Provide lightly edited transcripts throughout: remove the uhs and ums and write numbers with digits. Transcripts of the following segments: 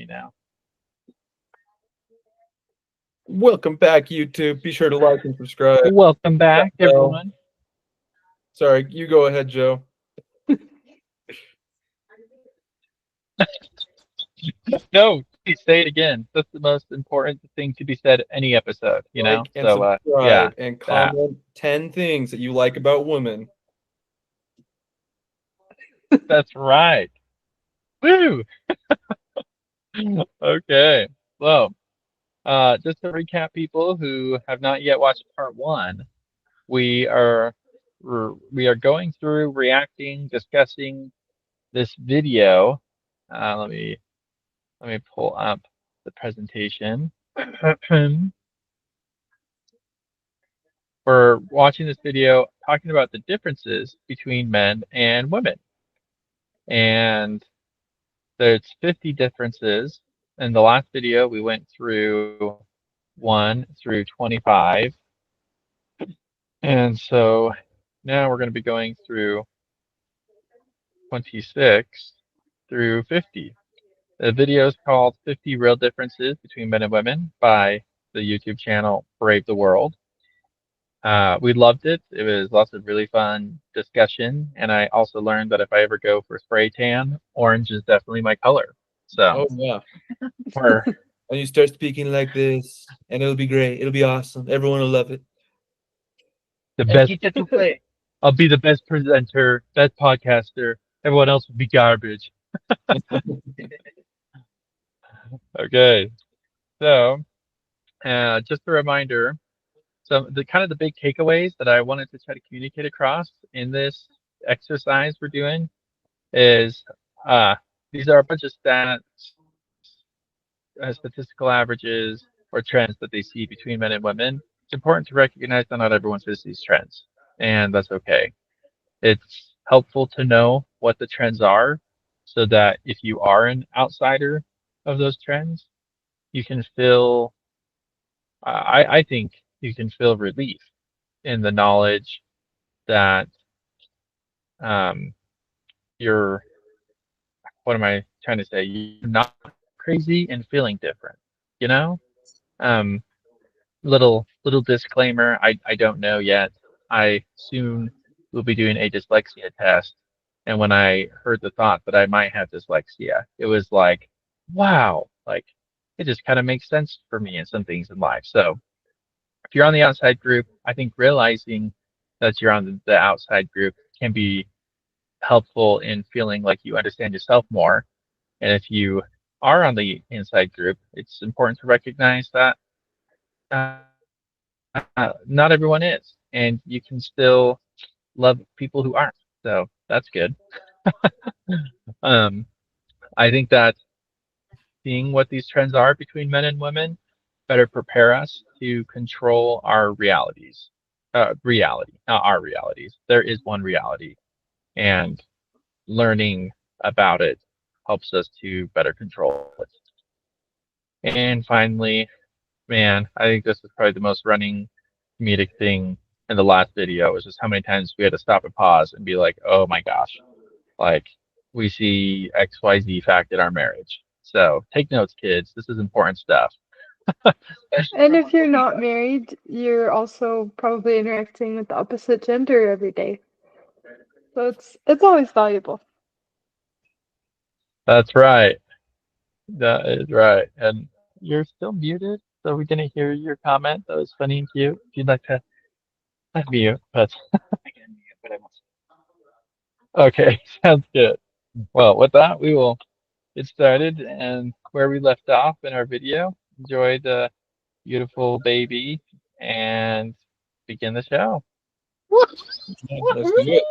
now. Welcome back, YouTube. Be sure to like and subscribe. Welcome back, everyone. Sorry, you go ahead, Joe. No, please say it again. That's the most important thing to be said any episode, you know? Like and So, subscribe and comment 10 things that you like about women. That's right. Woo! Okay. Well, just to recap, people who have not yet watched part one, we are we are going through, reacting, discussing this video. Let me pull up the presentation. We're watching this video talking about the differences between men and women. And there's 50 differences. In the last video, we went through 1 through 25. And so now we're going to be going through 26 through 50. The video is called 50 Real Differences Between Men and Women by the YouTube channel Brave the World. We loved it. It was lots of really fun discussion. And I also learned that if I ever go for spray tan, orange is definitely my color. So, yeah. we're And you start speaking like this, and it'll be great. It'll be awesome. Everyone will love it. the best. I'll be the best presenter, best podcaster. Everyone else will be garbage. Okay. So, just a reminder. So the kind of the big takeaways that I wanted to try to communicate across in this exercise we're doing is these are a bunch of stats, statistical averages, or trends that they see between men and women. It's important to recognize that not everyone sees these trends, and that's okay. It's helpful to know what the trends are so that if you are an outsider of those trends, you can feel, I think you can feel relief in the knowledge that um, you're, what am I trying to say? You're not crazy and feeling different, you know? Um, little disclaimer, I don't know yet. I soon will be doing a dyslexia test. And when I heard the thought that I might have dyslexia, it was like, wow, like it just kind of makes sense for me in some things in life. So if you're on the outside group, I think realizing that you're on the outside group can be helpful in feeling like you understand yourself more. And if you are on the inside group, it's important to recognize that not everyone is, and you can still love people who aren't. So that's good. um, I think that seeing what these trends are between men and women better prepare us to control our realities. Reality, not our realities. There is one reality, and learning about it helps us to better control it. And finally, man, I think this is probably the most running comedic thing in the last video is just how many times we had to stop and pause and be like, oh my gosh, like we see XYZ fact in our marriage. So take notes, kids. This is important stuff. And if you're not married, you're also probably interacting with the opposite gender every day. So it's always valuable. That's right. That is right. And you're still muted, so we didn't hear your comment. That was funny and cute. If you'd like to unmute, but okay, sounds good. Well, with that, we will get started and where we left off in our video. Enjoy the beautiful baby and begin the show. Let's do it.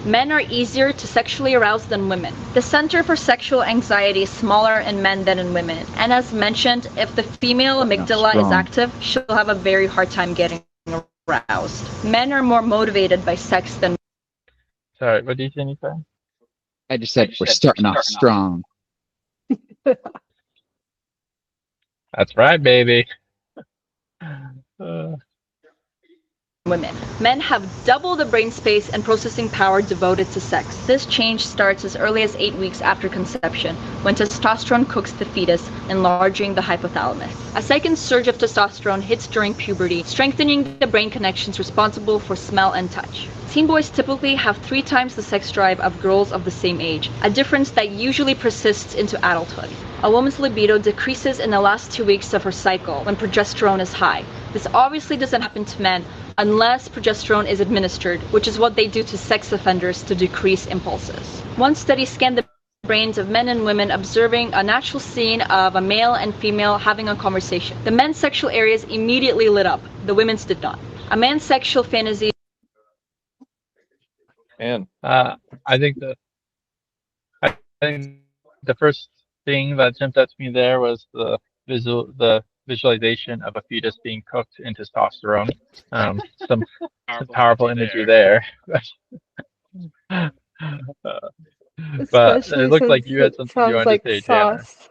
Men are easier to sexually arouse than women. The center for sexual anxiety is smaller in men than in women. And as mentioned, if the female amygdala is active, she'll have a very hard time getting aroused. Men are more motivated by sex than. Sorry, what did you say? I just said we're starting off strong. That's right, baby. women. Men have double the brain space and processing power devoted to sex. This change starts as early as 8 weeks after conception, when testosterone cooks the fetus, enlarging the hypothalamus. A second surge of testosterone hits during puberty, strengthening the brain connections responsible for smell and touch. Teen boys typically have 3 times the sex drive of girls of the same age, a difference that usually persists into adulthood. A woman's libido decreases in the last 2 weeks of her cycle when progesterone is high. This obviously doesn't happen to men unless progesterone is administered, which is what they do to sex offenders to decrease impulses. One study scanned the brains of men and women, observing a natural scene of a male and female having a conversation. The men's sexual areas immediately lit up, the women's did not. A man's sexual fantasy. Man, I think the first thing that jumped out to me there was the visualization of a fetus being cooked in testosterone. Some powerful imagery there. But Especially it looked since like you had it something you sounds wanted like to say, Tanner. sauce.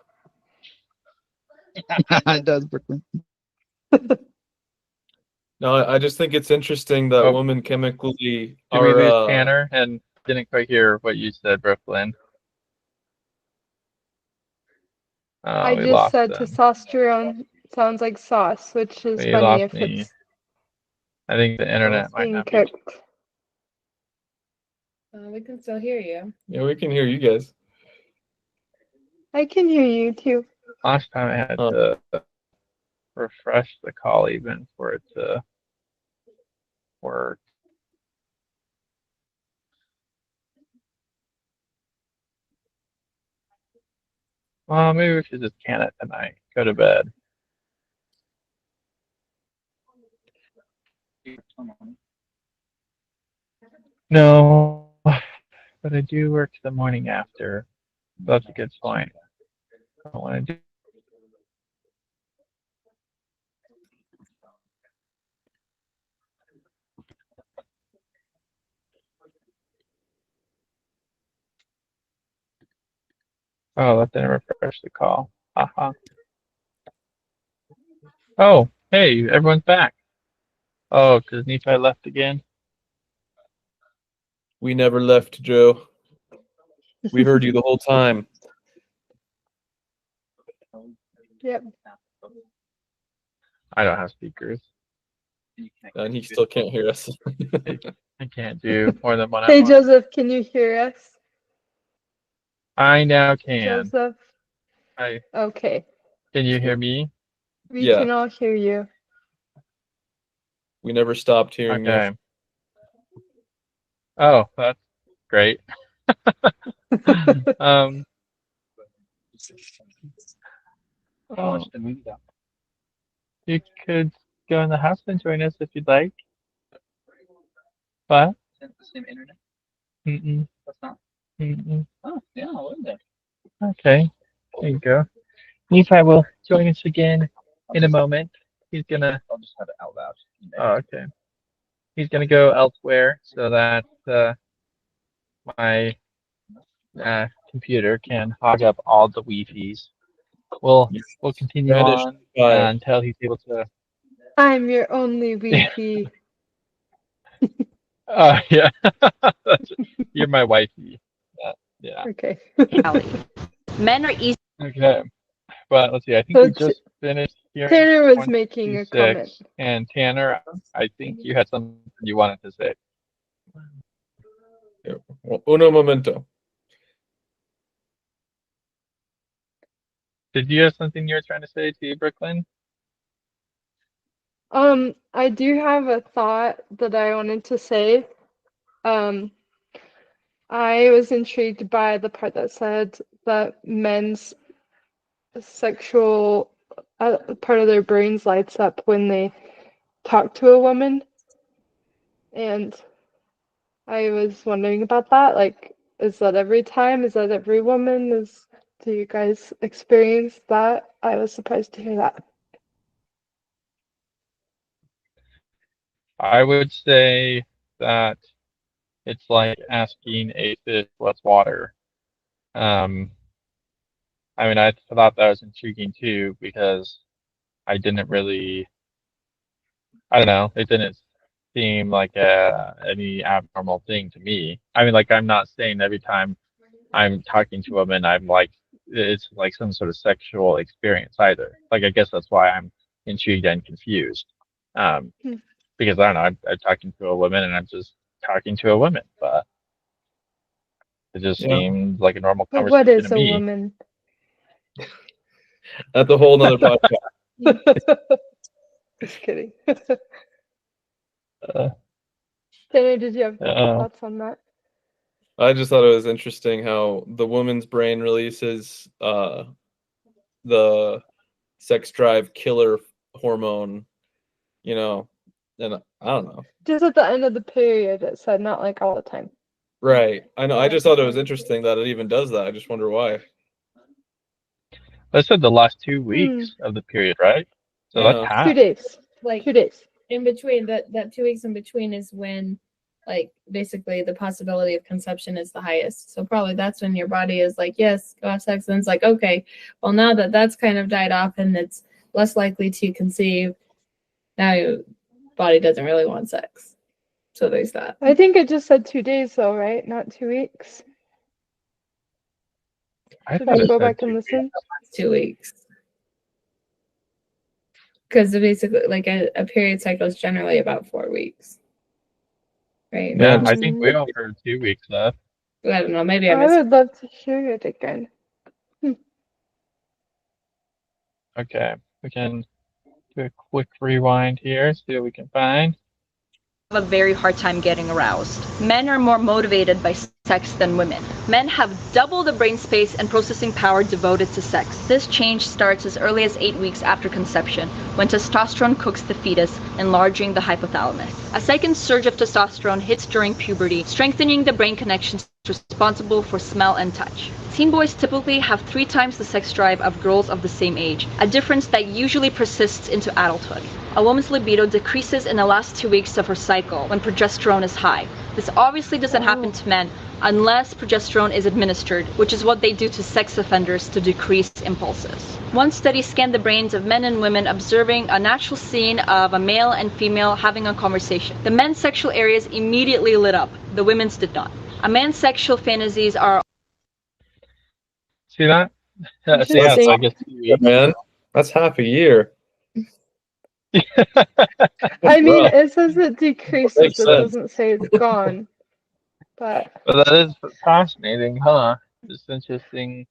It does, Brooklyn. no, I just think it's interesting that Oh. women chemically Did we are. lose Tanner? And didn't quite hear what you said, Brooklyn. I We just lost said them. testosterone sounds like sauce, which is We funny lost if me. it's I think the internet might being not be. cooked. We can still hear you. Yeah, we can hear you guys. I can hear you too. Last time I had to refresh the call even for it to work. Well, maybe we should just can it tonight. Go to bed. No, but I do work the morning after. That's a good point. I want to do. Oh, that didn't refresh the call. Haha. Oh, hey, everyone's back. Oh, because Nephi left again. We never left, Joe. We heard you the whole time. Yep. I don't have speakers. And he still can't hear us. I can't do more than one at Hey once. Joseph, can you hear us? I now can. Joseph? Hi. Okay. Can you hear me? We Yeah. can all hear you. We never stopped hearing Okay. Oh, that's great. Oh, you could go in the house and join us if you'd like. What? The same internet? Mm-mm. That's not. Mm-mm. Oh, yeah, I would there. Okay. There you go. Nephi will join us again in a moment. He's gonna. I'll just have it out loud. Oh, okay. He's gonna go elsewhere so that my computer can hog up all the Wi-Fi's. We'll continue Brandis, on bye. until he's able to. I'm your only Wi-Fi. Oh yeah, you're my wifey. Yeah. Okay. Men are easy. Okay. But let's see. I think So we just finished hearing Tanner was 1, making 2, a 6, comment. and Tanner, I think you had something you wanted to say. Uno momento. Did you have something you were trying to say to Brooklyn? I do have a thought that I wanted to say. I was intrigued by the part that said that men's sexual part of their brains lights up when they talk to a woman. And I was wondering about that. Like, is that every time? Is that every woman? Do you guys experience that? I was surprised to hear that. I would say that it's like asking a fish what's water. I mean, I thought that was intriguing too because I didn't really, I don't know, it didn't seem like any abnormal thing to me. I mean, like, I'm not saying every time I'm talking to a woman, I'm like, it's like some sort of sexual experience either. Like, I guess that's why I'm intrigued and confused. Um, Hmm. because I don't know, I'm talking to a woman and I'm just talking to a woman, but it just Yeah. seems like a normal But conversation what is to a me. woman? That's a whole nother podcast. Just kidding. Uh, Tanner, did you have uh, thoughts on that? I just thought it was interesting how the woman's brain releases the sex drive killer hormone, you know, and I don't know. Just at the end of the period, it said not like all the time. Right. I know. I just thought it was interesting that it even does that. I just wonder why. I said the last 2 weeks of the period, right? So Yeah. that's half. 2 days. Like 2 days. in between that 2 weeks in between is when like basically the possibility of conception is the highest. So probably that's when your body is like, yes, go have sex. And it's like, okay, well now that that's kind of died off and it's less likely to conceive, now your body doesn't really want sex. So there's that. I think it just said 2 days though, right? Not 2 weeks. I Did thought you it go said back 2 and weeks. listen? 2 weeks. Because basically like a period cycle is generally about 4 weeks. Right? Yeah, Not I just- think we all heard 2 weeks left. I don't know, maybe I I missed would love to hear it again. Okay, we can do a quick rewind here, see what we can find. Have a very hard time getting aroused. Men are more motivated by sex than women. Men have double the brain space and processing power devoted to sex. This change starts as early as 8 weeks after conception, when testosterone cooks the fetus, enlarging the hypothalamus. A second surge of testosterone hits during puberty, strengthening the brain connections responsible for smell and touch. Teen boys typically have 3 times the sex drive of girls of the same age, a difference that usually persists into adulthood. A woman's libido decreases in the last 2 weeks of her cycle when progesterone is high. This obviously doesn't happen to men unless progesterone is administered, which is what they do to sex offenders to decrease impulses. One study scanned the brains of men and women, observing a natural scene of a male and female having a conversation. The men's sexual areas immediately lit up, the women's did not. A man's sexual fantasies are See that? So yeah, so Interesting. I guess 2 weeks. Man, that's half a year. I mean, Rough. it says it decreases. Makes It sense. doesn't say it's gone. But But that is fascinating, huh? It's interesting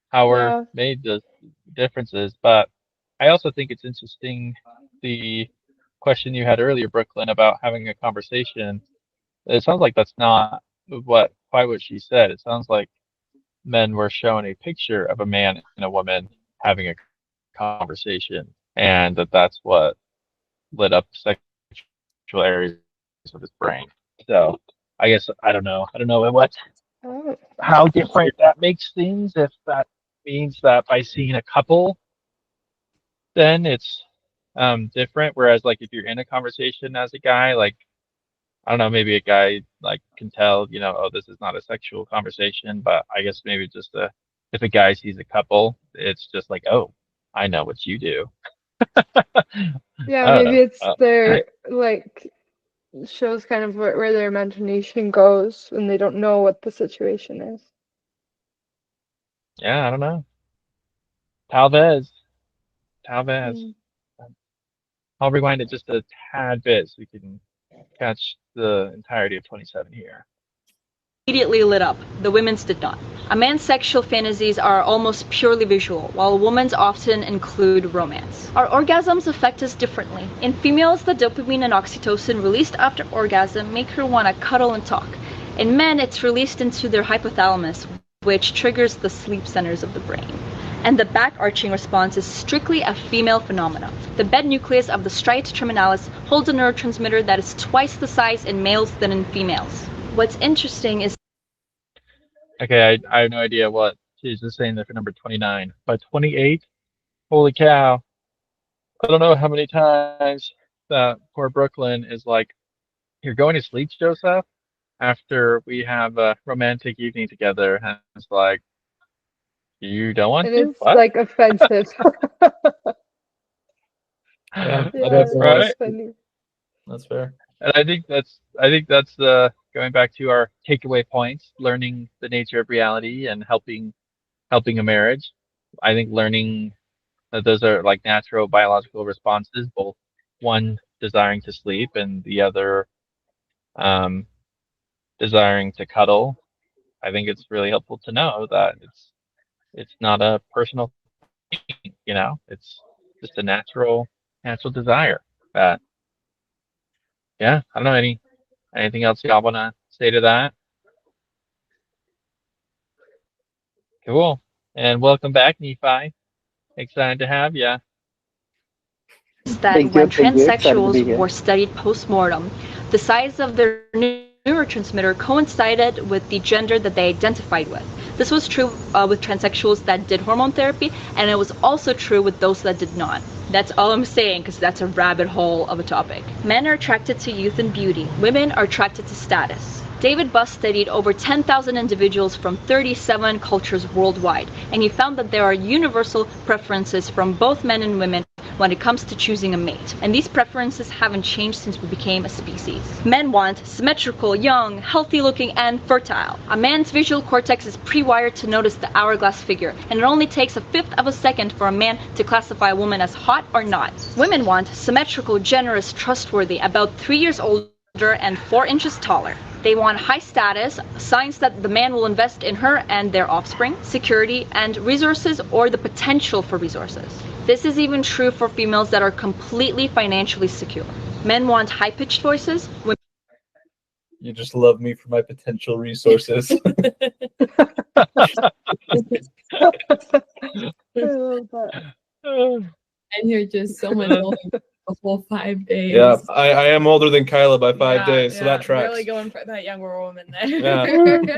how we're Yeah. made those differences. But I also think it's interesting the question you had earlier, Brooklyn, about having a conversation. It sounds like that's not quite what she said. It sounds like men were shown a picture of a man and a woman having a conversation, and that's what lit up sexual areas of his brain. So I guess I don't know oh, how different that makes things. If that means that by seeing a couple, then it's different. Whereas like if you're in a conversation as a guy, like I don't know, maybe a guy like can tell, oh, this is not a sexual conversation, but I guess maybe just if a guy sees a couple, it's just like, oh, I know what you do. yeah, I don't maybe know. it's their like shows kind of where their imagination goes and they don't know what the situation is. Yeah, I don't know. Talvez. Mm. I'll rewind it just a tad bit so we can catch the entirety of 27 here. immediately lit up, the women's did not. A man's sexual fantasies are almost purely visual, while a woman's often include romance. Our orgasms affect us differently. In females, the dopamine and oxytocin released after orgasm make her want to cuddle and talk. In men, it's released into their hypothalamus, which triggers the sleep centers of the brain. And the back-arching response is strictly a female phenomenon. The bed nucleus of the striatum terminalis holds a neurotransmitter that is twice the size in males than in females. What's interesting is Okay, I have no idea what she's just saying there for number 29. But 28, holy cow. I don't know how many times that poor Brooklyn is like, you're going to sleep, Joseph? After we have a romantic evening together, and it's like, you don't want It to? is What? like offensive. Yeah, Yeah, that's Right? it's funny. That's fair. And I think that's going back to our takeaway points, learning the nature of reality and helping a marriage. I think learning that those are like natural biological responses, both one desiring to sleep and the other um, desiring to cuddle. I think it's really helpful to know that it's not a personal thing, it's just a natural desire. That yeah, I don't know anything else y'all wanna say to that? Cool. And welcome back, Nephi. Excited to have you. That Thank you, when thank you. Excited to be transsexuals here. were studied post-mortem, the size of their neurotransmitter coincided with the gender that they identified with. This was true with transsexuals that did hormone therapy, and it was also true with those that did not. That's all I'm saying, because that's a rabbit hole of a topic. Men are attracted to youth and beauty. Women are attracted to status. David Buss studied over 10,000 individuals from 37 cultures worldwide, and he found that there are universal preferences from both men and women when it comes to choosing a mate. And these preferences haven't changed since we became a species. Men want symmetrical, young, healthy looking, and fertile. A man's visual cortex is pre-wired to notice the hourglass figure, and it only takes a fifth of a second for a man to classify a woman as hot or not. Women want symmetrical, generous, trustworthy, about 3 years older and 4 inches taller. They want high status, signs that the man will invest in her and their offspring, security, and resources, or the potential for resources. This is even true for females that are completely financially secure. Men want high-pitched voices. You just love me for my potential resources. I love that. And you're just so much older than a full 5 days. Yeah, I am older than Kyla by 5 Yeah, days, so that yeah, tracks. Really going for that younger woman there. Yeah.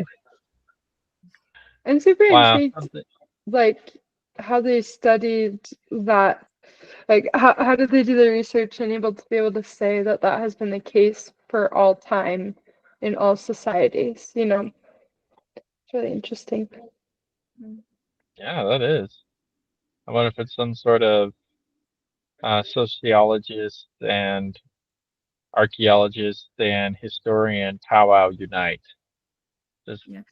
I'm super Wow. intrigued, like how they studied that. Like, how did they do the research and able to be able to say that that has been the case for all time in all societies? It's really interesting. Yeah, that is. I wonder if it's some sort of sociologist and archaeologist and historian powwow unite. Just Yes.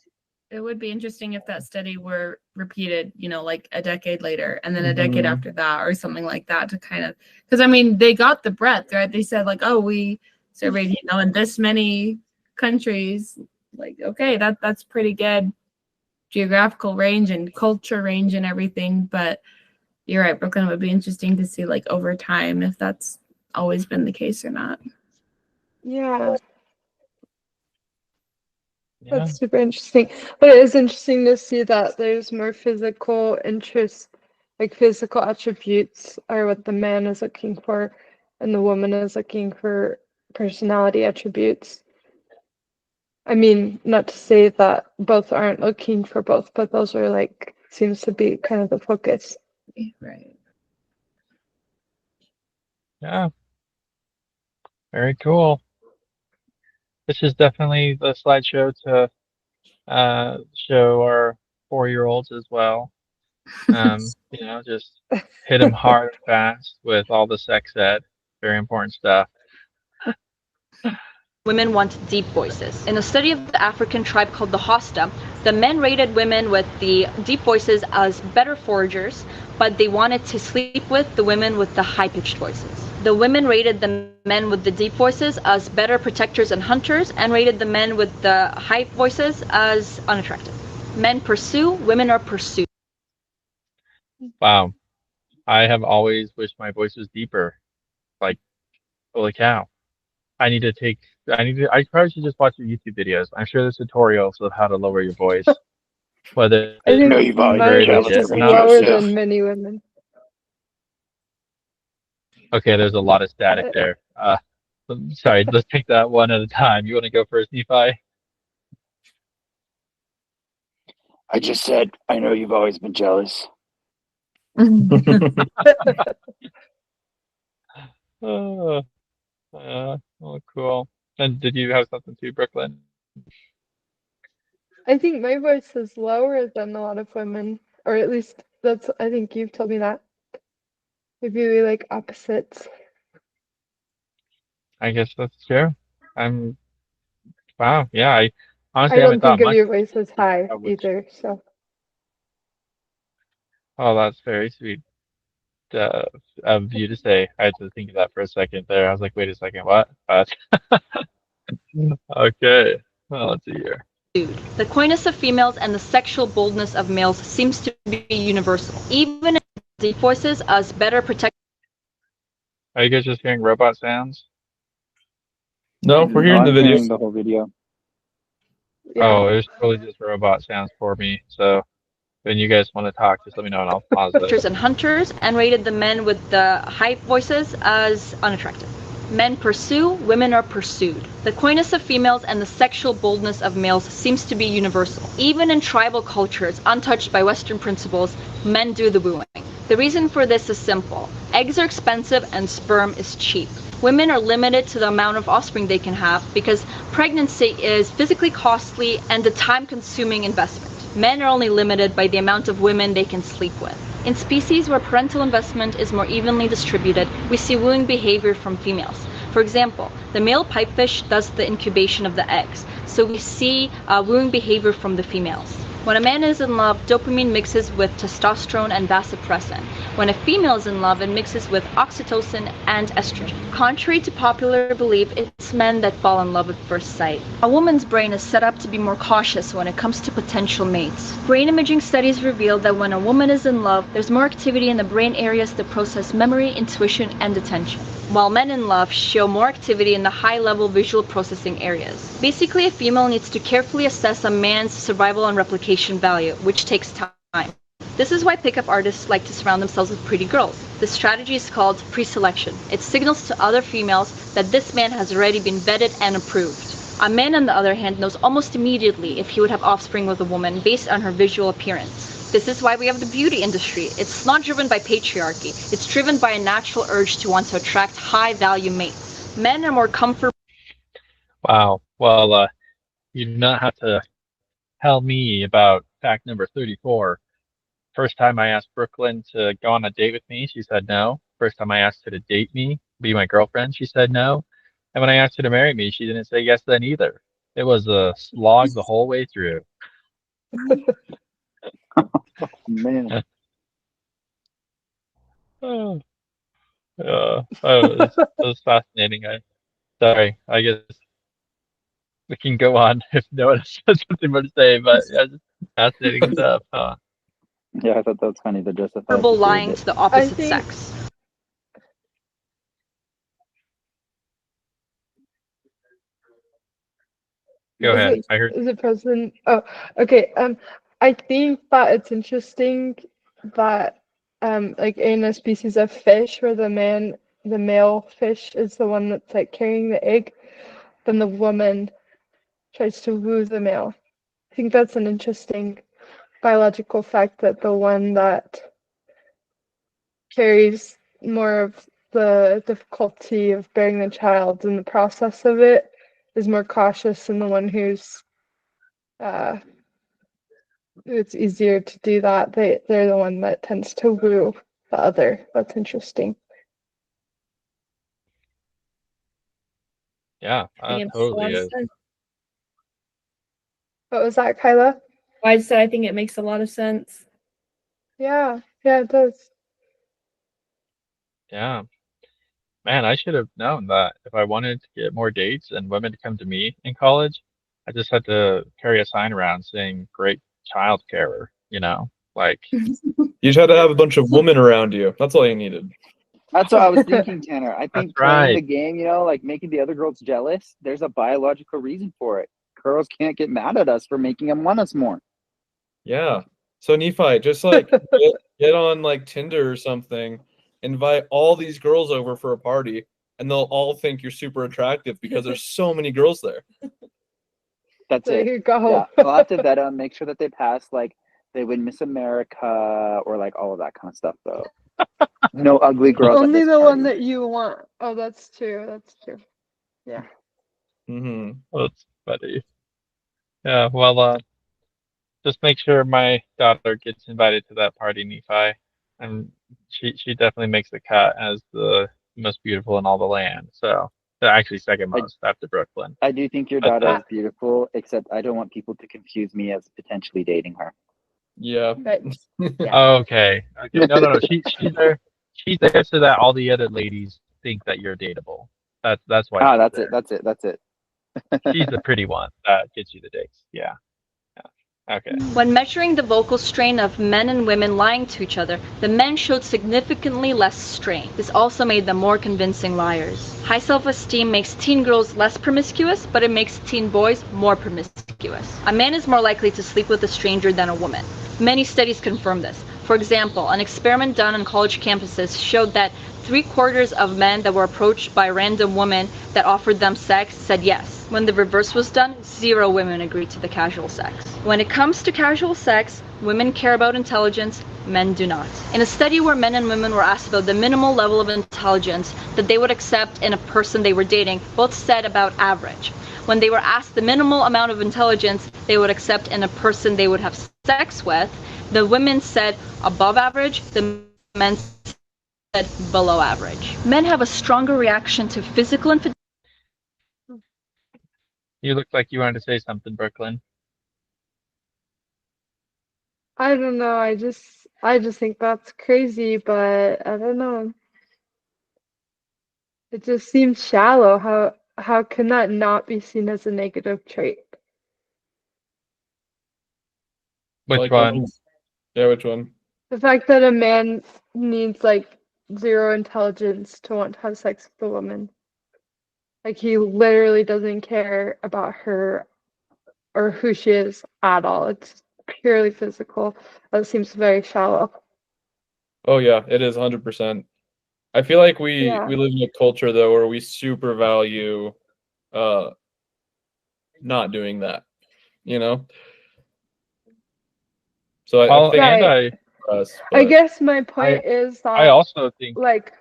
It would be interesting if that study were repeated, like a decade later and then a decade Mhm. after that or something like that to kind of, because I mean, they got the breadth, right? They said like, oh, we surveyed, in this many countries. Like, okay, that's pretty good geographical range and culture range and everything. But you're right, Brooklyn, it would be interesting to see like over time if that's always been the case or not. Yeah, yeah. that's super interesting. But it is interesting to see that there's more physical interest, like physical attributes are what the man is looking for, and the woman is looking for personality attributes. I mean, not to say that both aren't looking for both, but those are like, seems to be kind of the focus. Right. Yeah. Very cool. This is definitely the slideshow to show our 4-year-olds as well. Just hit them hard and fast with all the sex ed. Very important stuff. Women want deep voices. In a study of the African tribe called the Hosta, the men rated women with the deep voices as better foragers, but they wanted to sleep with the women with the high-pitched voices. The women rated the men with the deep voices as better protectors and hunters, and rated the men with the high voices as unattractive. Men pursue, women are pursued. Wow. I have always wished my voice was deeper. Like, holy cow. I probably should just watch your YouTube videos. I'm sure there's tutorials of how to lower your voice. Whether I think No, you've always my very jealous voice legit is or not. lower than many women. Okay, there's a lot of static there. Sorry, let's take that one at a time. You want to go first, Nephi? I just said, I know you've always been jealous. Oh, cool. And did you have something too, Brooklyn? I think my voice is lower than a lot of women, or at least I think you've told me that. Maybe we like opposites. I guess that's true. I'm wow. Yeah, I I honestly don't haven't thought think of much. your voice as high I would- either. So Oh, that's very sweet uh, of you to say. I had to think of that for a second there. I was like, wait a second, what? Okay. Well, let's see here. The coyness of females and the sexual boldness of males seems to be universal, even if the voices us better protect. Are you guys just hearing robot sounds? No, we're hearing the I'm video. hearing the whole video. yeah. Oh, it was totally just robot sounds for me. So when you guys want to talk, just let me know and I'll pause it. And hunters and rated the men with the high voices as unattractive. Men pursue, women are pursued. The coyness of females and the sexual boldness of males seems to be universal. Even in tribal cultures untouched by Western principles, men do the wooing. The reason for this is simple. Eggs are expensive and sperm is cheap. Women are limited to the amount of offspring they can have because pregnancy is physically costly and a time-consuming investment. Men are only limited by the amount of women they can sleep with. In species where parental investment is more evenly distributed, we see wooing behavior from females. For example, the male pipefish does the incubation of the eggs, so we see wooing behavior from the females. When a man is in love, dopamine mixes with testosterone and vasopressin. When a female is in love, it mixes with oxytocin and estrogen. Contrary to popular belief, it's men that fall in love at first sight. A woman's brain is set up to be more cautious when it comes to potential mates. Brain imaging studies reveal that when a woman is in love, there's more activity in the brain areas that process memory, intuition, and attention, while men in love show more activity in the high-level visual processing areas. Basically, a female needs to carefully assess a man's survival and replication value, which takes time. This is why pickup artists like to surround themselves with pretty girls. This strategy is called pre-selection. It signals to other females that this man has already been vetted and approved. A man, on the other hand, knows almost immediately if he would have offspring with a woman based on her visual appearance. This is why we have the beauty industry. It's not driven by patriarchy. It's driven by a natural urge to want to attract high-value mates. Men are more comfortable. Wow. Well, you do not have to tell me about fact number 34. First time I asked Brooklyn to go on a date with me, she said no. First time I asked her to date me, be my girlfriend, she said no. And when I asked her to marry me, she didn't say yes then either. It was a slog the whole way through. Man, Oh, it was fascinating. I guess we can go on if no one else has something more to say, but yeah, just fascinating stuff. yeah, I thought that was funny. The justified to Lying to the opposite think- sex. Go Is ahead. it- I heard. Is it President? Oh, okay. I think that it's interesting that like in a species of fish where the male fish is the one that's like carrying the egg, then the woman tries to woo the male. I think that's an interesting biological fact that the one that carries more of the difficulty of bearing the child in the process of it is more cautious than the one who's it's easier to do that. They're the one that tends to woo the other. That's interesting. Yeah, I think it makes a totally lot of is. sense. What was that, Kyla? I just said I think it makes a lot of sense. Yeah, it does. Yeah. Man, I should have known that if I wanted to get more dates and women to come to me in college, I just had to carry a sign around saying great child carer, like You just had to have a bunch of women around you. That's all you needed. that's what I was thinking, Tanner. I think playing right. the game, like making the other girls jealous, there's a biological reason for it. Girls can't get mad at us for making them want us more. Yeah. So Nephi, just like get on like Tinder or something, invite all these girls over for a party, and they'll all think you're super attractive because there's so many girls there. That's There it. you go. Yeah, we'll have to vet them, make sure that they pass, like they win Miss America or like all of that kind of stuff. Though, no ugly girls. at Only this the one party. that you want. Oh, that's true. That's true. Yeah. Mm-hmm. That's funny. Yeah, well, just make sure my daughter gets invited to that party, Nephi, and she definitely makes the cut as the most beautiful in all the land. So Actually, second most after Brooklyn. I do think your But, daughter is beautiful, except I don't want people to confuse me as potentially dating her. Yeah. But yeah. Okay. No. She's there. She's there so that all the other ladies think that you're dateable. That's why. Ah, she's that's there. it. That's it. That's it. She's the pretty one that gets you the dates. Yeah. Okay. When measuring the vocal strain of men and women lying to each other, the men showed significantly less strain. This also made them more convincing liars. High self-esteem makes teen girls less promiscuous, but it makes teen boys more promiscuous. A man is more likely to sleep with a stranger than a woman. Many studies confirm this. For example, an experiment done on college campuses showed that 3/4 of men that were approached by random women that offered them sex said yes. When the reverse was done, 0 women agreed to the casual sex. When it comes to casual sex, women care about intelligence, men do not. In a study where men and women were asked about the minimal level of intelligence that they would accept in a person they were dating, both said about average. When they were asked the minimal amount of intelligence they would accept in a person they would have sex with, the women said above average, the men said below average. Men have a stronger reaction to physical infidelity. You look like you wanted to say something, Brooklyn. I don't know. I just think that's crazy, but I don't know. It just seems shallow. How can that not be seen as a negative trait? Which Like, one? Yeah, which one? The fact that a man needs like 0 intelligence to want to have sex with a woman. Like he literally doesn't care about her or who she is at all. It's purely physical. That seems very shallow. Oh yeah, it is 100%. I feel like Yeah. we live in a culture though where we super value not doing that, you know? So I Well, think and Right. us, I but guess my point is I that also think like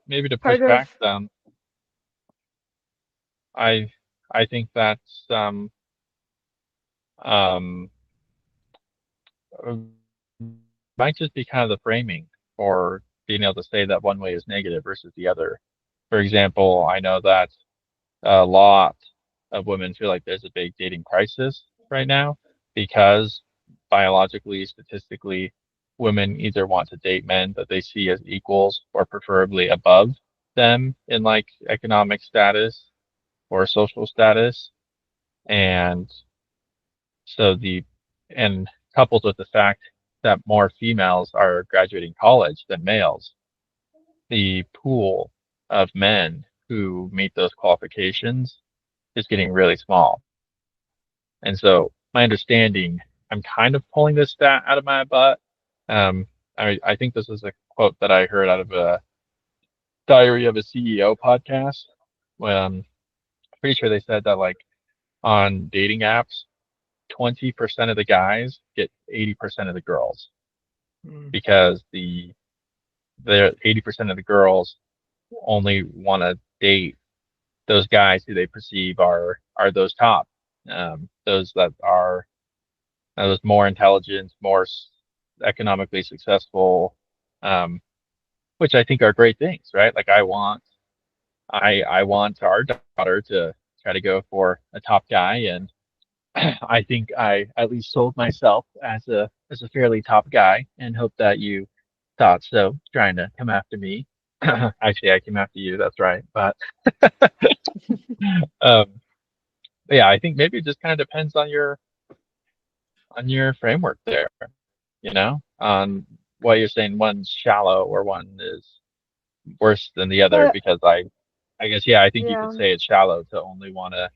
maybe to push part back of them. I think that's um might just be kind of the framing for being able to say that one way is negative versus the other. For example, I know that a lot of women feel like there's a big dating crisis right now because biologically, statistically, women either want to date men that they see as equals or preferably above them in like economic status or social status. And so and coupled with the fact that more females are graduating college than males, the pool of men who meet those qualifications is getting really small. And so my understanding, I'm kind of pulling this stat out of my butt. I think this is a quote that I heard out of a Diary of a CEO podcast. When pretty sure they said that like on dating apps, 20% of the guys get 80% of the girls because the 80% of the girls only want to date those guys who they perceive are those top, those that are those more intelligent, more economically successful, which I think are great things, right? Like I want our daughter to try to go for a top guy, and I think I at least sold myself as a fairly top guy, and hope that you thought so, trying to come after me. Actually, I came after you. That's right, but um, yeah, I think maybe it just kind of depends on your framework there, on what you're saying one's shallow or one is worse than the other, but because I guess, yeah, I think you yeah. could say it's shallow to only want to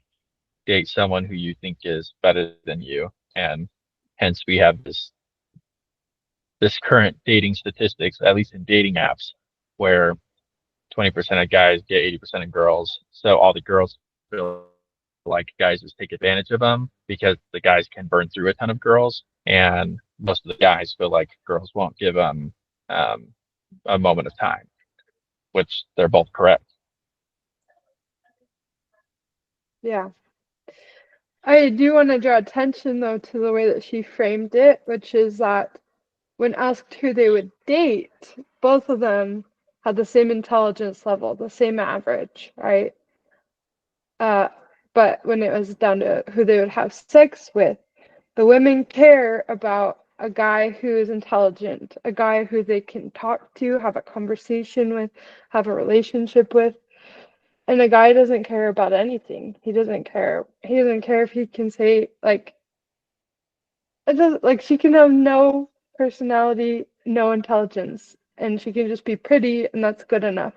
date someone who you think is better than you, and hence we have this current dating statistics, at least in dating apps, where 20% of guys get 80% of girls. So all the girls feel like guys just take advantage of them because the guys can burn through a ton of girls, and most of the guys feel like girls won't give them a moment of time, which they're both correct. Yeah. I do want to draw attention though to the way that she framed it, which is that when asked who they would date, both of them had the same intelligence level, the same average, right? But when it was down to who they would have sex with, the women care about a guy who is intelligent, a guy who they can talk to, have a conversation with, have a relationship with. And a guy doesn't care about anything. He doesn't care. He doesn't care if he can say like it doesn't like she can have no personality, no intelligence, and she can just be pretty and that's good enough.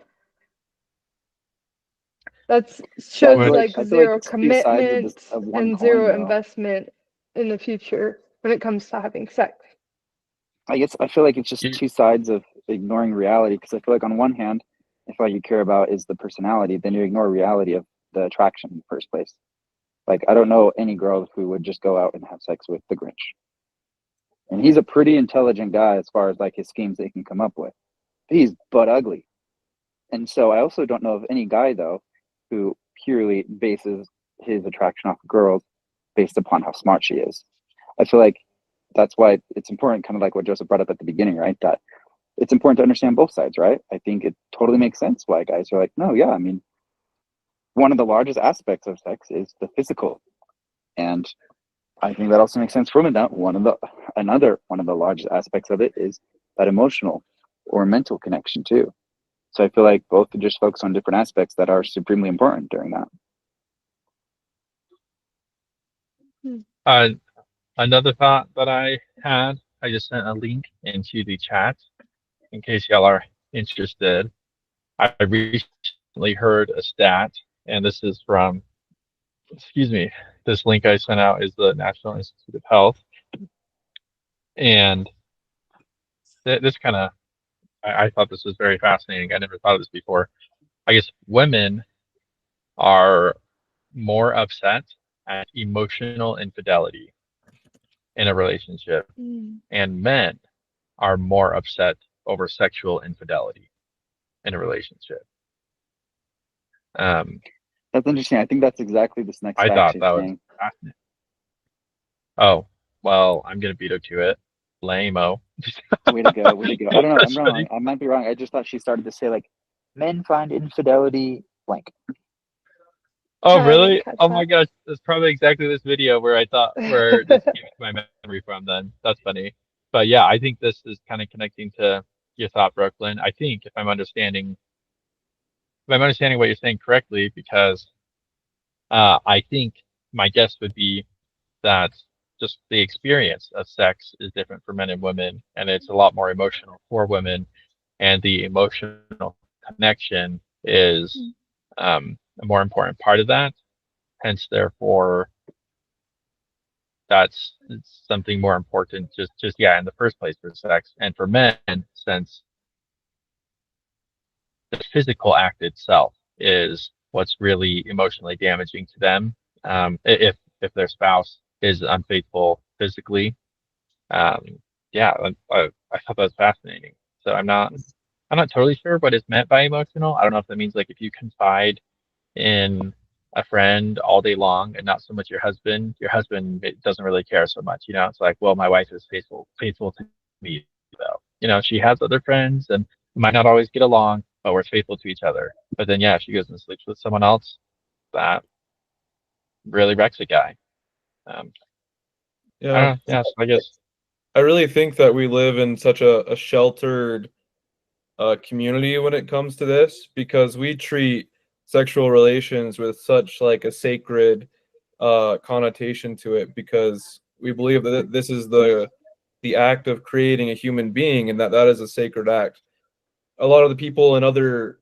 That shows feel like I feel zero it's two sides commitment of one and coin, zero though. investment in the future when it comes to having sex. I feel like it's just You- two sides of ignoring reality. Because I feel like on one hand, if all you care about is the personality, then you ignore reality of the attraction in the first place. Like I don't know any girl who would just go out and have sex with the Grinch. And he's a pretty intelligent guy as far as like his schemes that he can come up with. He's butt ugly. And so I also don't know of any guy though who purely bases his attraction off of girls based upon how smart she is. I feel like that's why it's important, kind of like what Joseph brought up at the beginning, right? That it's important to understand both sides, right? I think it totally makes sense why guys are like, no, yeah, I mean, one of the largest aspects of sex is the physical. And I think that also makes sense for women. That one of the largest aspects of it is that emotional or mental connection too. So I feel like both just focus on different aspects that are supremely important during that. Another thought that I had, I just sent a link into the chat in case y'all are interested. I recently heard a stat, and this is from, this link I sent out is the National Institute of Health. And this kind of, I thought this was very fascinating. I never thought of this before. I guess women are more upset at emotional infidelity in a relationship, and men are more upset over sexual infidelity in a relationship. That's interesting. I think that's exactly this next I fact thought she's that was saying. fascinating. Oh, well, I'm gonna veto to it. Lame-o. Way to go, way to go. I don't know, I'm That's wrong. funny. I might be wrong. I just thought she started to say like men find infidelity blank. Oh, I didn't really? catch Oh my that. gosh, that's probably exactly this video where this came to my memory from then. That's funny. But yeah, I think this is kind of connecting to your thought, Brooklyn. I think if I'm understanding what you're saying correctly, because I think my guess would be that just the experience of sex is different for men and women, and it's a lot more emotional for women, and the emotional connection is a more important part of that. Hence, therefore, that's something more important. Just yeah, in the first place for sex, and for men, since the physical act itself is what's really emotionally damaging to them. If their spouse is unfaithful physically, um, yeah, I thought that was fascinating. So I'm not totally sure what is meant by emotional. I don't know if that means like if you confide in a friend all day long and not so much your husband it doesn't really care so much. It's like, well, my wife is faithful to me though. She has other friends and we might not always get along, but we're faithful to each other. But then yeah, if she goes and sleeps with someone else, that really wrecks a guy. I Yeah. don't know. Yeah, so I guess I really think that we live in such a sheltered community when it comes to this because we treat sexual relations with such like a sacred connotation to it because we believe that this is the act of creating a human being and that is a sacred act. A lot of the people in other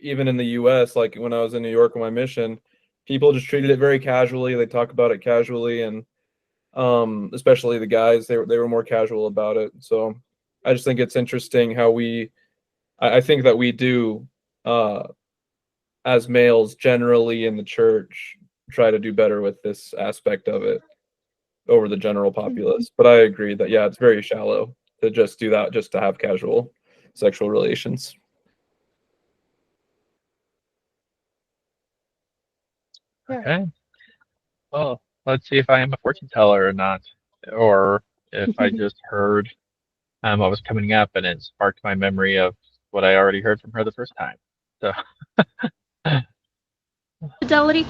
even in the US, like when I was in New York on my mission, people just treated it very casually. They talk about it casually and especially the guys, they were more casual about it. So I just think it's interesting how I think that we do as males generally in the church try to do better with this aspect of it over the general populace. But I agree that yeah, it's very shallow to just do that just to have casual sexual relations. okay. Well, let's see if I am a fortune teller or not, or if I just heard what was coming up and it sparked my memory of what I already heard from her the first time. So infidelity,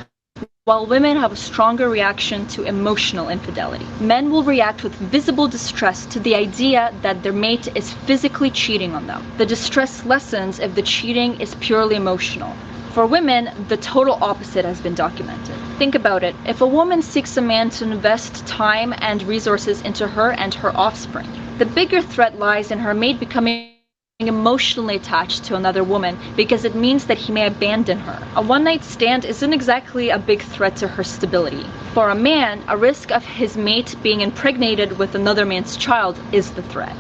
while women have a stronger reaction to emotional infidelity. Men will react with visible distress to the idea that their mate is physically cheating on them. The distress lessens if the cheating is purely emotional. For women, the total opposite has been documented. Think about it. If a woman seeks a man to invest time and resources into her and her offspring, the bigger threat lies in her mate becoming emotionally attached to another woman because it means that he may abandon her. A one-night stand isn't exactly a big threat to her stability. For a man, a risk of his mate being impregnated with another man's child is the threat.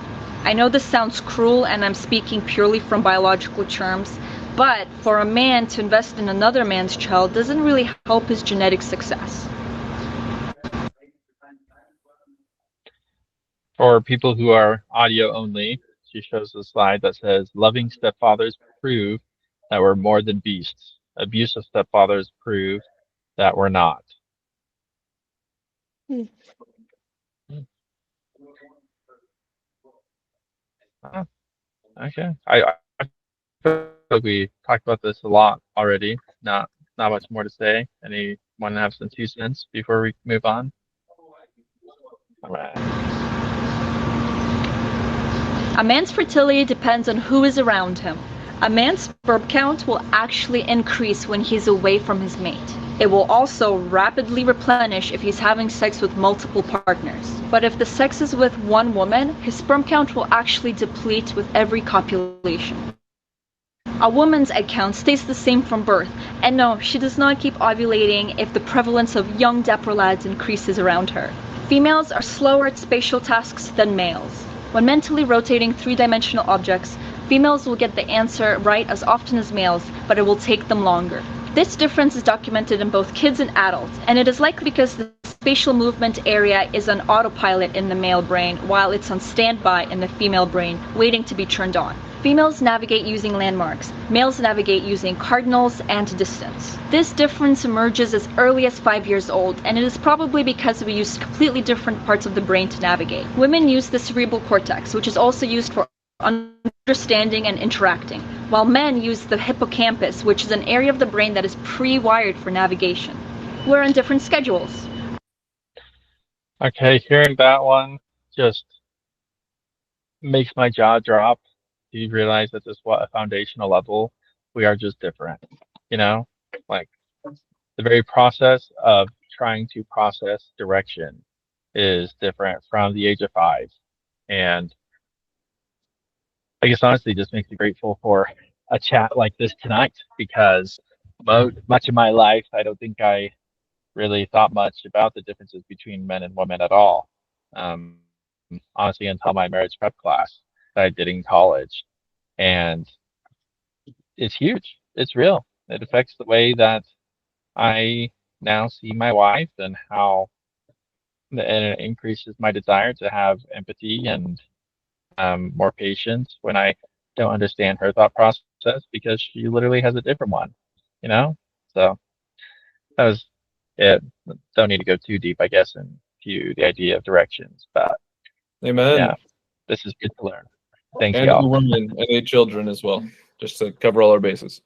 I know this sounds cruel and I'm speaking purely from biological terms, but for a man to invest in another man's child doesn't really help his genetic success. For people who are audio only, she shows a slide that says, loving stepfathers prove that we're more than beasts. Abusive stepfathers prove that we're not. Hmm. Oh, okay. I feel like we talked about this a lot already. Not much more to say. Anyone have some 2 cents before we move on? All right. A man's fertility depends on who is around him. A man's sperm count will actually increase when he's away from his mate. It will also rapidly replenish if he's having sex with multiple partners. But if the sex is with one woman, his sperm count will actually deplete with every copulation. A woman's egg count stays the same from birth, and no, she does not keep ovulating if the prevalence of young dapper lads increases around her. Females are slower at spatial tasks than males. When mentally rotating three-dimensional objects, females will get the answer right as often as males, but it will take them longer. This difference is documented in both kids and adults, and it is likely because the spatial movement area is on autopilot in the male brain, while it's on standby in the female brain, waiting to be turned on. Females navigate using landmarks, males navigate using cardinals and distance. This difference emerges as early as 5 years old, and it is probably because we use completely different parts of the brain to navigate. Women use the cerebral cortex, which is also used for understanding and interacting, while men use the hippocampus, which is an area of the brain that is pre-wired for navigation. We're on different schedules. Okay, hearing that one just makes my jaw drop. Do you realize at this what a foundational level we are just different? You know, like the very process of trying to process direction is different from the age of 5. And I guess honestly just makes me grateful for a chat like this tonight because much of my life I don't think I really thought much about the differences between men and women at all. Honestly, until my marriage prep class that I did in college. And it's huge. It's real. It affects the way that I now see my wife and and it increases my desire to have empathy and more patience when I don't understand her thought process because she literally has a different one, you know? So that was it. Don't need to go too deep, I guess, into the idea of directions, but Amen. yeah, this is good to learn. Thanks, And y'all. 2 women and 8 children as well, just to cover all our bases.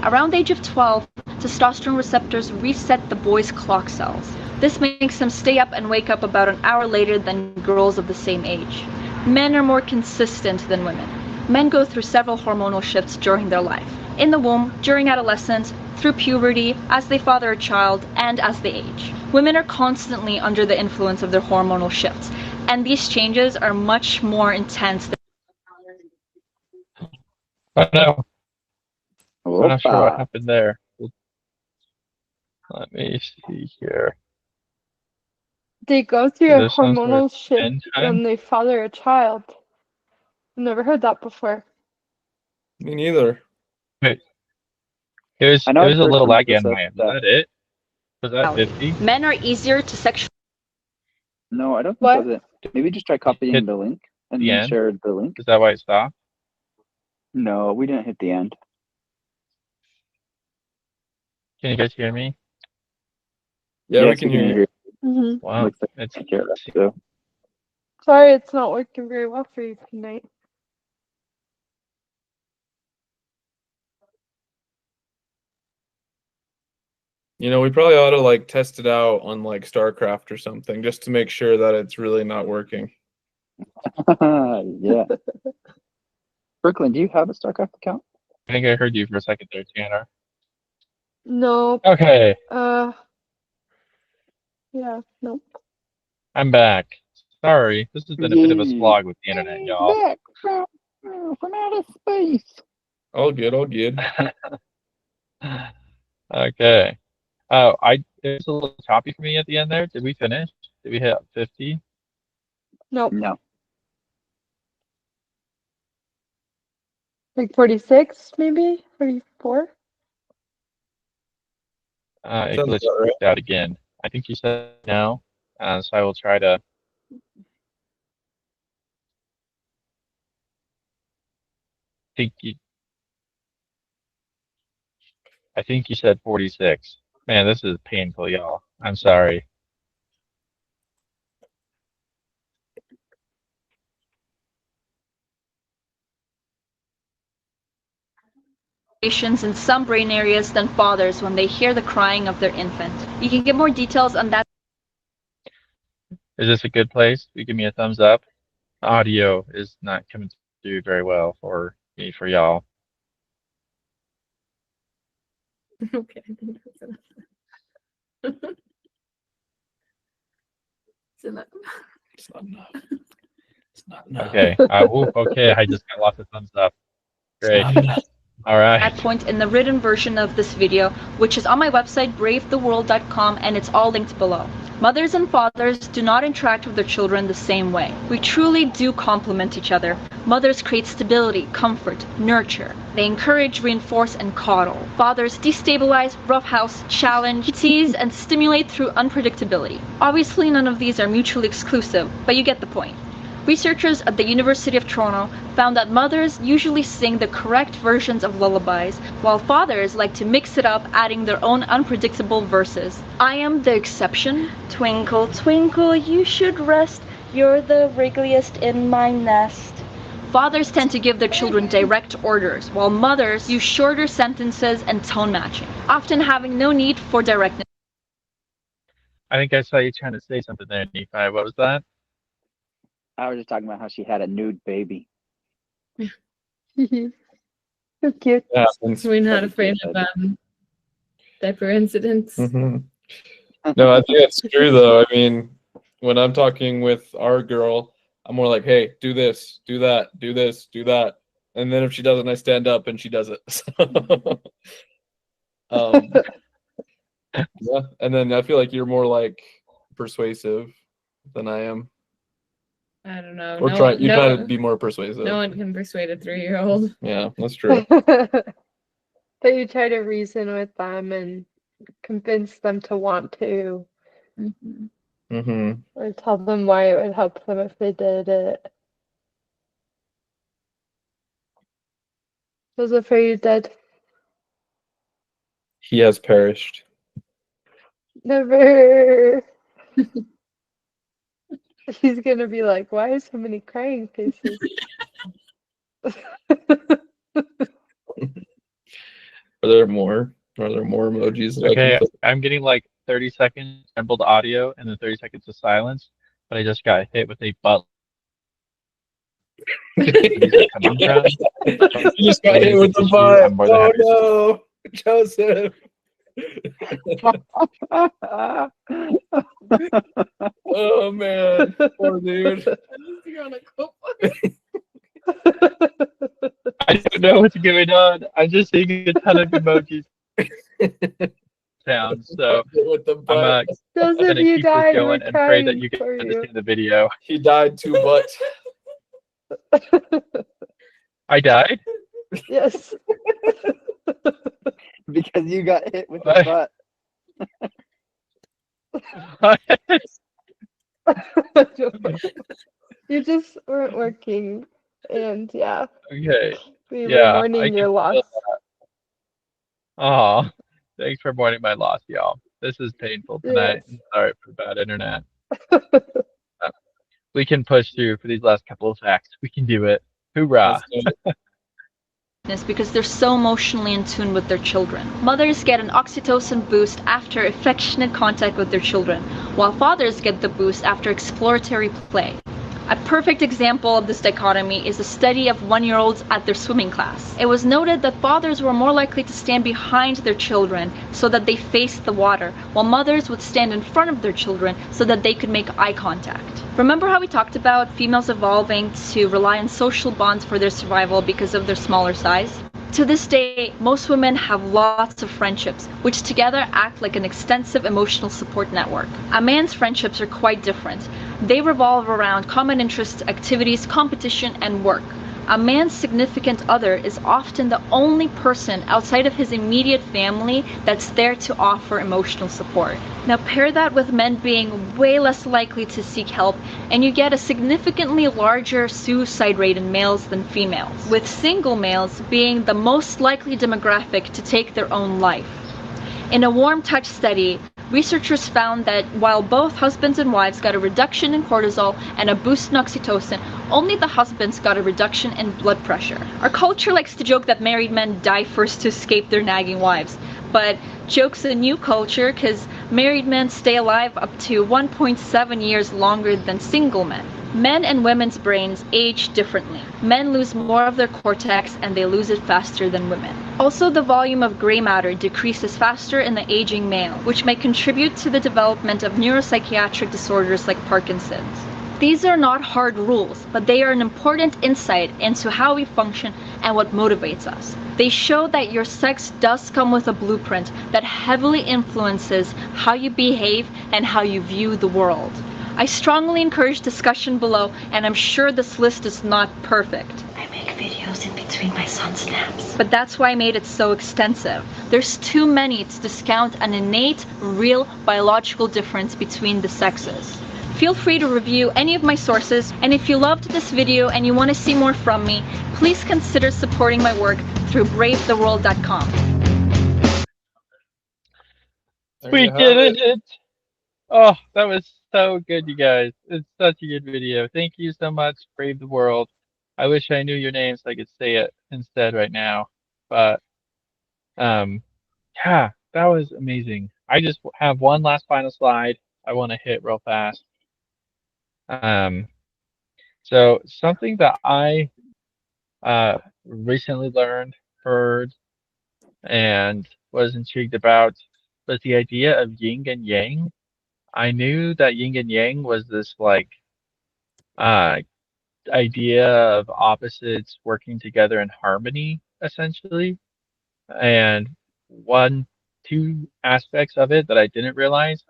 Around the age of 12, testosterone receptors reset the boy's clock cells. This makes him stay up and wake up about an hour later than girls of the same age. Men are more consistent than women. Men go through several hormonal shifts during their life. In the womb, during adolescence, through puberty, as they father a child, and as they age. Women are constantly under the influence of their hormonal shifts, and these changes are much more intense than I know. I'm not sure what Opa. happened there. Let me see here. They go through a There's some sort of hormonal shift end time. when they father a child. I've never heard that before. Me neither. Wait. There's I know a I've heard little some laggy on stuff my end. Was that that it? Was that 50? men are easier to sexually. no, I don't think What? that was it. Maybe just try copying Hit the link and the then end? share the link. Is that why it stopped? No, we didn't hit the end. Can you guys hear me? Yeah, we Yes, can hear you. Hmm. Wow, Looks like it's I care so. Sorry, it's not working very well for you tonight. You know, we probably ought to like test it out on like StarCraft or something just to make sure that it's really not working. Yeah. Brooklyn, do you have a StarCraft account? I think I heard you for a second there, Tanner. No. Okay, Yeah. Nope. I'm back. Sorry, this has been a bit of a Yay. slog with the internet, y'all. Back from outer space. All good, all good. Okay. Oh, it was a little choppy for me at the end there. Did we finish? Did we hit 50? Nope. No. Like 46, maybe 44. It Sounds glitched about right. out again. I think you said no, so I will try to. I think you said 46. Man, this is painful, y'all. I'm sorry. In some brain areas than fathers when they hear the crying of their infant. You can get more details on that. Is this a good place? You give me a thumbs up. Audio is not coming through very well for me, for y'all. Okay, I think that's enough. It's enough. It's not enough. It's not enough. Okay. Okay. I just got lots of thumbs up. Great. All right. At point in the written version of this video, which is on my website bravetheworld.com, and it's all linked below. Mothers and fathers do not interact with their children the same way. We truly do complement each other. Mothers create stability, comfort, nurture. They encourage, reinforce, and coddle. Fathers destabilize, roughhouse, challenge, tease, and stimulate through unpredictability. Obviously, none of these are mutually exclusive, but you get the point. Researchers at the University of Toronto found that mothers usually sing the correct versions of lullabies, while fathers like to mix it up, adding their own unpredictable verses. I am the exception. Twinkle, twinkle, you should rest. You're the wriggliest in my nest. Fathers tend to give their children direct orders, while mothers use shorter sentences and tone matching, often having no need for directness. I think I saw you trying to say something there, Nephi. What was that? I was just talking about how she had a nude baby. So cute. Yeah, We're not afraid of diaper incidents. No, I think that's true though. I mean, when I'm talking with our girl, I'm more like, hey, do this, do that, do this, do that. And then if she doesn't, I stand up and she does it. Yeah, and then I feel like you're more like persuasive than I am. I don't know. Or try to be more persuasive. No one can persuade a 3-year-old. Yeah, that's true. But you try to reason with them and convince them to want to, or tell them why it would help them if they did it. Joseph, are you dead? He has perished. Never. He's gonna be like, why so many crying faces? Are there more? Are there more emojis? That I Okay, can put? I'm getting like 30 seconds jumbled audio and then 30 seconds of silence, but I just got hit with a butt. Coming from. You just got hit with the butt. Oh no, Joseph. Oh man, poor dude. I don't know what's going on. I'm just seeing a ton of emojis. Sounds so. With the I'm butt. Joseph, gonna you keep died. this going We're and pray that crying you can for you. see the video. He died to butt. I died. Yes. Because you got hit with the butt. You just weren't working, and yeah, Okay. we Yeah, were I mourning can your loss. feel Oh, thanks for mourning my loss, y'all. This is painful tonight. Yes. Sorry for the bad internet. We can push through for these last couple of facts. We can do it. Hoorah. partners because they're so emotionally in tune with their children. Mothers get an oxytocin boost after affectionate contact with their children, while fathers get the boost after exploratory play. A perfect example of this dichotomy is a study of 1-year-olds at their swimming class. It was noted that fathers were more likely to stand behind their children so that they faced the water, while mothers would stand in front of their children so that they could make eye contact. Remember how we talked about females evolving to rely on social bonds for their survival because of their smaller size? To this day, most women have lots of friendships, which together act like an extensive emotional support network. A man's friendships are quite different. They revolve around common interests, activities, competition, and work. A man's significant other is often the only person outside of his immediate family that's there to offer emotional support. Now pair that with men being way less likely to seek help, and you get a significantly larger suicide rate in males than females, with single males being the most likely demographic to take their own life. In a warm touch study, researchers found that while both husbands and wives got a reduction in cortisol and a boost in oxytocin, only the husbands got a reduction in blood pressure. Our culture likes to joke that married men die first to escape their nagging wives, but joke's a new culture because married men stay alive up to 1.7 years longer than single men. Men and women's brains age differently. Men lose more of their cortex and they lose it faster than women. Also, the volume of gray matter decreases faster in the aging male, which may contribute to the development of neuropsychiatric disorders like Parkinson's. These are not hard rules, but they are an important insight into how we function and what motivates us. They show that your sex does come with a blueprint that heavily influences how you behave and how you view the world. I strongly encourage discussion below, and I'm sure this list is not perfect. I make videos in between my son's naps. But that's why I made it so extensive. There's too many to discount an innate, real, biological difference between the sexes. Feel free to review any of my sources, and if you loved this video and you want to see more from me, please consider supporting my work through bravetheworld.com. We did it! Oh, that was so good, you guys. It's such a good video. Thank you so much, Brave the World. I wish I knew your name so I could say it instead right now. But, yeah, that was amazing. I just have one last final slide I want to hit real fast. So something that I recently learned, heard, and was intrigued about was the idea of yin and yang. I knew that yin and yang was this like idea of opposites working together in harmony, essentially. And two aspects of it that I didn't realize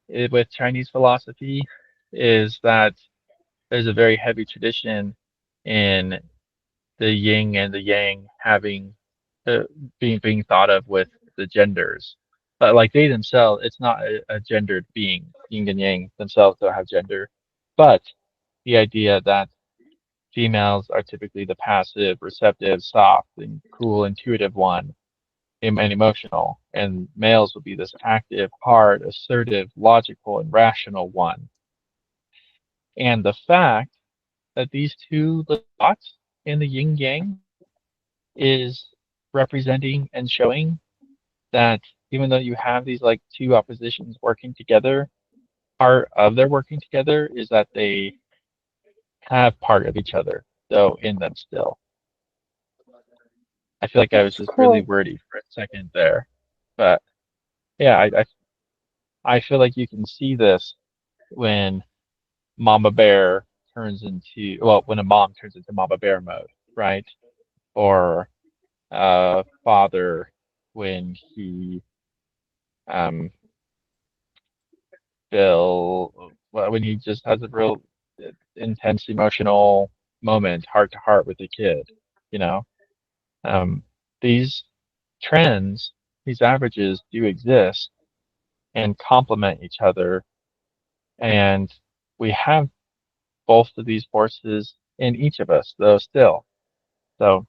with Chinese philosophy is that there's a very heavy tradition in the yin and the yang having being thought of with the genders. But like they themselves, it's not a gendered being. Yin and yang themselves don't have gender. But the idea that females are typically the passive, receptive, soft, and cool, intuitive one, and emotional, and males will be this active, hard, assertive, logical, and rational one. And the fact that these two thoughts in the yin yang is representing and showing that even though you have these like two oppositions working together, part of their working together is that they have part of each other though in them still. I feel like I was just really wordy for a second there, but yeah, I feel like you can see this when Mama Bear turns into, well, when a mom turns into Mama Bear mode, right? Or father when he when he just has a real intense emotional moment, heart to heart with the kid, you know. These trends, these averages do exist and complement each other, and we have both of these forces in each of us, though still. So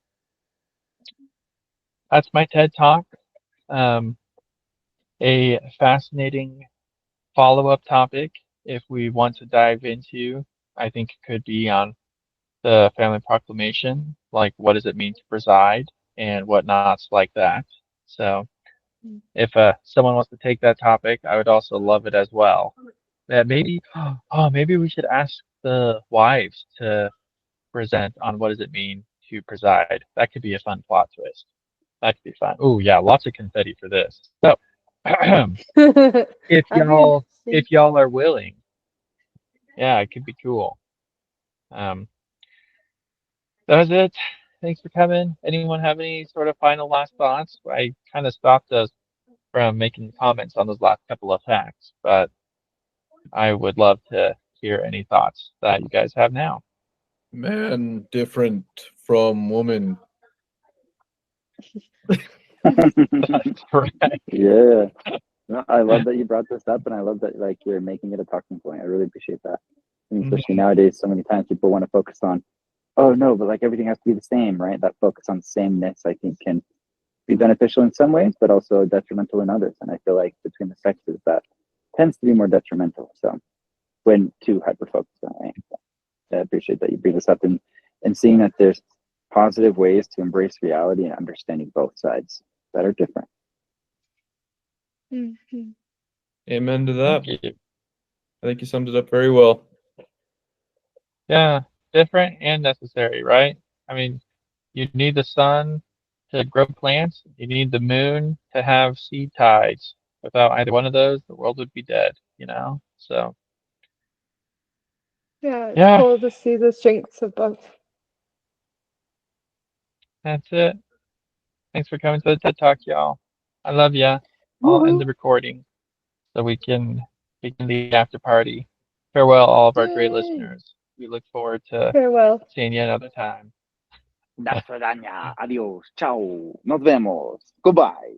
that's my TED Talk. A fascinating follow-up topic, if we want to dive into, I think it could be on the Family Proclamation, like what does it mean to preside and whatnots like that. So Mm. if someone wants to take that topic, I would also love it as well. Maybe, oh, maybe we should ask the wives to present on what does it mean to preside. That could be a fun plot twist. That could be fun. Oh yeah, lots of confetti for this. So if That'd be y'all interesting. are willing, yeah, it could be cool. Um, that was it. Thanks for coming. Anyone have any sort of final last thoughts? I kind of stopped us from making comments on those last couple of facts, but I would love to hear any thoughts that you guys have now. Man different from woman. That's correct. Yeah. No, I love that you brought this up, and I love that like you're making it a talking point. I really appreciate that. And especially nowadays, so many times people want to focus on, oh no, but like everything has to be the same, right? That focus on sameness, I think, can be beneficial in some ways, but also detrimental in others. And I feel like between the sexes, that tends to be more detrimental. So when too hyper focused on it, I appreciate that you bring this up and seeing that there's positive ways to embrace reality and understanding both sides that are different. Mhm. Amen to that. Thank you. I think you summed it up very well. Yeah, different and necessary, right? I mean, you need the sun to grow plants. You need the moon to have seed tides. Without either one of those, the world would be dead, you know? So, Yeah, it's yeah, cool to see the strengths of both. that's it. Thanks for coming to the TED Talk, y'all. I love ya. I'll end the Woohoo! recording so we can begin the after party. Farewell, all of our great Yay! listeners. We look forward to Farewell. seeing you another time. Da Adios. Ciao. Nos vemos. Goodbye.